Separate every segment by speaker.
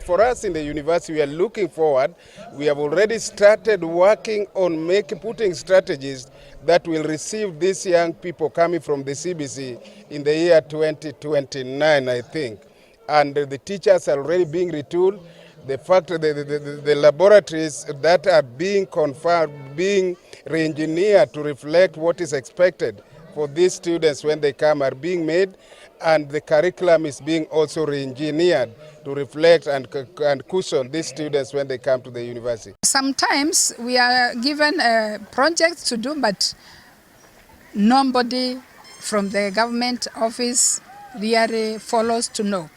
Speaker 1: For us in the university, we are looking forward. We have already started working on putting strategies that will receive these young people coming from the CBC in the year 2029, I think. And the teachers are already being retooled. The fact that the laboratories that are being confirmed, being re-engineered to reflect what is expected for these students when they come are being made, and the curriculum is being also re-engineered to reflect and cushion these students when they come to the university.
Speaker 2: Sometimes we are given projects to do, but nobody from the government office really follows to know.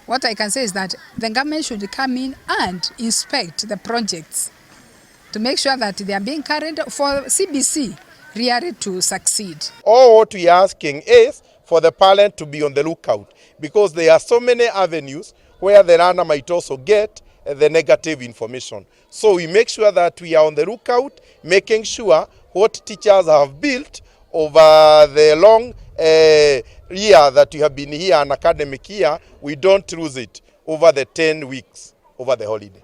Speaker 2: What I can say is that the government should come in and inspect the projects to make sure that they are being carried for CBC really to succeed.
Speaker 3: All what we are asking is for the parent to be on the lookout, because there are so many avenues where the learner might also get the negative information. So we make sure that we are on the lookout, making sure what teachers have built over the long year that we have been here, an academic year, we don't lose it over the 10 weeks over the holiday.